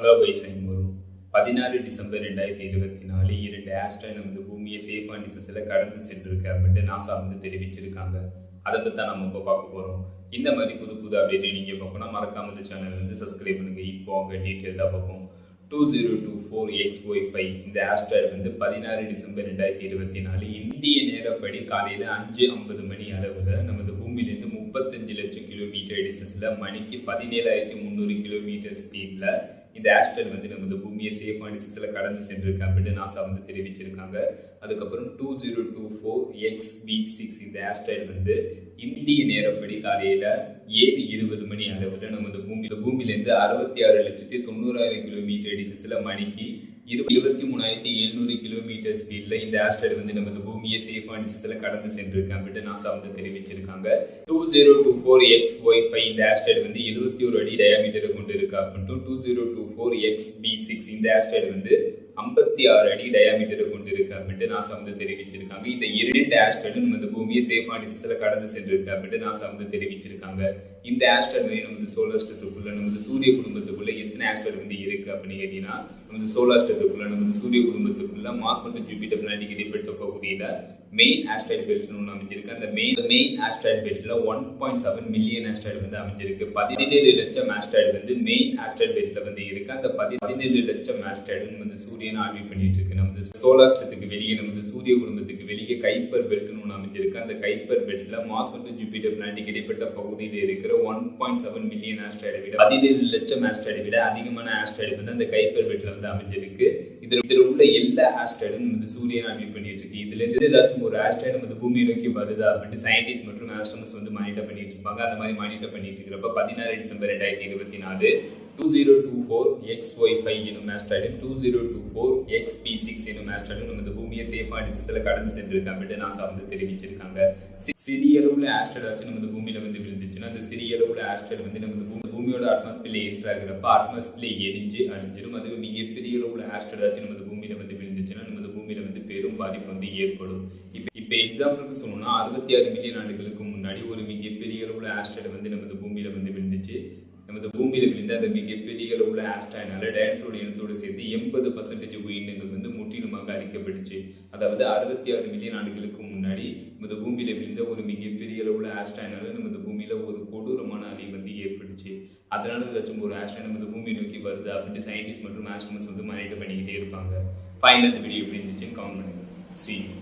Hello guys, வரும் 16 December 2024 2 asteroid வந்து பூமியை சேஃப் அண்ட் டிசஸில் கடந்து சென்றிருக்கு அப்படின்ட்டு நாசா வந்து தெரிவிச்சிருக்காங்க. அதை பற்றி தான் நம்ம இப்போ பார்க்க போகிறோம். இந்த மாதிரி புது புது அப்டேட்டை நீங்கள் பார்க்கணும், மறக்காம இந்த சேனல் வந்து சப்ஸ்கிரைப் பண்ணுங்கள். இப்போ அவங்க டீட்டெயிலாக பார்ப்போம். 2024XY5 இந்த ஆஸ்ட்ராய்டு வந்து 16 டிசம்பர் 2024 இந்திய நேரப்படி காலையில் 5:50 மணி அளவில் நமது பூமியிலேருந்து 35 லட்சம் கிலோமீட்டர் டிஸ்டன்ஸில் மணிக்கு 17,300 கிலோமீட்டர் ஸ்பீடில் இந்த ஆஸ்ட்ராய்டு வந்து நமது பூமியை சேஃபான டிஸ்டன்ஸில் கடந்து சென்றிருக்கு அப்படின்னு நாசா வந்து தெரிவிச்சிருக்காங்க. அதுக்கப்புறம் 2024XB6 இந்த ஆஸ்ட்ராய்டு வந்து இந்திய நேரப்படி காலையில் 7:20 மணி அளவில் நமது பூமியிலேருந்து 66,90,000 கிலோமீட்டர் டிஸ்டன்ஸில் மணிக்கு 23,700 கிலோமீட்டர் ஸ்பீடில் இந்த ஆஸ்ட்ராய்டு வந்து நமது பூமியை சேஃபான டிஸ்டன்ஸில் கடந்து சென்றிருக்கு அப்படின்னு நாசா வந்து தெரிவிச்சிருக்காங்க. 2024XY5 இந்த ஆஸ்ட்ராய்டு வந்து 71 அடி டயாமீட்டரை கொண்டு இருக்கு அப்படின்ட்டு 2024XB6 இந்த ஆஸ்ட்ராய்டு வந்து 56 அடி டயாமீட்டரை கொண்டு இருக்கு அப்படின்ட்டு நாசா வந்து தெரிவிச்சிருக்காங்க. இந்த இரண்டு ஆஸ்ட்ராய்டு நமது பூமியை சேஃபான டிஸ்டன்ஸில் கடந்து சென்றிருக்கு அப்படின்ட்டு நாசா வந்து தெரிவிச்சிருக்காங்க. இந்த ஆஸ்ட்ராய்டு நமது சோலார் சிஸ்டத்துக்குள்ள நமது சூரிய குடும்பத்துக்குள்ள எத்தனை ஆஸ்ட்ராய்டு வந்து இருக்கு அப்படின்னு கேட்டீங்கன்னா, நமது சோலார் சிஸ்டத்துக்குள்ள நமது சூரிய குடும்பத்துக்குள்ள மார்ஸ் மற்றும் ஜூபிட்டர் பிளானட்டுக்கு இடைப்பட்ட பகுதியில் மெயின் ஆஸ்ட்ராய்டு பெல்ட்னு ஒன்று அமைஞ்சிருக்கு. அந்த மெயின் ஆஸ்ட்ராய்டு பெல்ட்ல 1.7 மில்லியன் ஆஸ்ட்ராய்டு வந்து அமைஞ்சிருக்கு. 17 லட்சம் ஆஸ்ட்ராய்டு வந்து மெயின் ஆஸ்ட்ராய்டு பெல்ட்ல வந்து இருக்கு. அந்த 17 லட்சம் ஆஸ்ட்ராய்டு வந்து சூரியனை ஆர்பிட் பண்ணிட்டு இருக்கு. நமது சோலார் சிஸ்டத்துக்கு வெளியே நமது சூரிய குடும்பத்துக்கு வெளியே கைப்பர் பெல்ட்னு ஒன்று அமைஞ்சிருக்கு. அந்த கைப்பர் பெல்ட்ல மார்ஸ் மற்றும் ஜூபிட்டர் பிளானட்டுக்கு இடைப்பட்ட பகுதியில் இருக்கிற 1.7 மில்லியன் ஆஸ்ட்ராய்டை விட 17 லட்சம் ஆஸ்ட்ராய்டை விட அதிகமான ஆஸ்ட்ராய்டு வந்து அந்த கைப்பர் பெல்ட்ல வந்து அமைஞ்சிருக்கு. இதில் உள்ள எல்லா ஆஸ்ட்ராய்டும் வந்து சூரியனை ஆர்பிட் பண்ணிட்டு இருக்கு. இதுல இருந்து ஏதாச்சும் ஒரு ஆஸ்ட்ராய்டு வந்து பூமியை நோக்கி வருதா அப்படின்ட்டு சயின்டிஸ்ட் மற்றும் ஆஸ்ட்ரோனமர்ஸ் வந்து மானிட்டர் பண்ணிட்டு இருப்பாங்க. அந்த மாதிரி மானிட்டர் பண்ணிட்டு இருக்கிறப்ப 16 டிசம்பர் 2024 2024XY5 எனும் ஆஸ்ட்ராய்டு 2024XB6 எனும் ஆஸ்ட்ராய்டு நமது பூமியை சேஃபான டிஸ்டன்ஸில் கடந்து சென்றிருக்கு அப்படின்னு நாசா வந்து தெரிவிச்சிருக்காங்க. சிறிய அளவுல ஆஸ்ட்ராய்டு நமது பூமியில வந்து விழுந்துச்சுன்னா அந்த சிறிய அளவுல ஆஸ்ட்ராய்டு வந்து நமது பூமியோட அட்மாஸ்பியர்ல என்ட்ராகிறப்ப அட்மாஸ்பியர்ல எரிஞ்சு அழிஞ்சிடும். அதுவே மிகப்பெரிய அளவுல ஆஸ்ட்ராய்டு நமது பூமியில வந்து விழுந்துச்சுன்னா நமது பூமியில வந்து பெரும் பாதிப்பு வந்து ஏற்படும். இப்போ எக்ஸாம்பிளுக்கு சொல்லணும்னா 66 மில்லியன் ஆண்டுகளுக்கு முன்னாடி ஒரு மிகப்பெரிய அளவுல ஆஸ்ட்ராய்டு வந்து நமது பூமியில வந்து விழுந்துச்சு. நமது பூமியில விழுந்த அந்த மிகப்பெரிய அளவுல ஆஸ்ட்ராய்டுனால டைனோசரோட இனத்தோடு சேர்த்து 80% உயிரினங்கள் வந்து முற்றிலுமாக அழிக்கப்பட்டுச்சு. அதாவது 66 மில்லியன் ஆண்டுகளுக்கு முன்னாடி நமது பூமியில விழுந்த ஒரு மிகப்பெரிய அளவுல ஆஸ்ட்ராய்டுனால நமது பூமியில ஒரு கொடூரமான அழிவு வந்து ஏற்பட்டுச்சு. அதனால ஏதாச்சும் ஒரு ஆஸ்ட்ராய்டு நமது பூமியை நோக்கி வருது அப்படின்ட்டு சயின்டிஸ்ட் மற்றும் ஆஸ்ட்ரோனமர்ஸ் வந்து மானிட்டர் பண்ணிக்கிட்டே இருப்பாங்க. ஃபைனல் இந்த வீடியோ எப்படி இருந்துச்சுன்னு கமெண்ட் பண்ணுங்க. See you.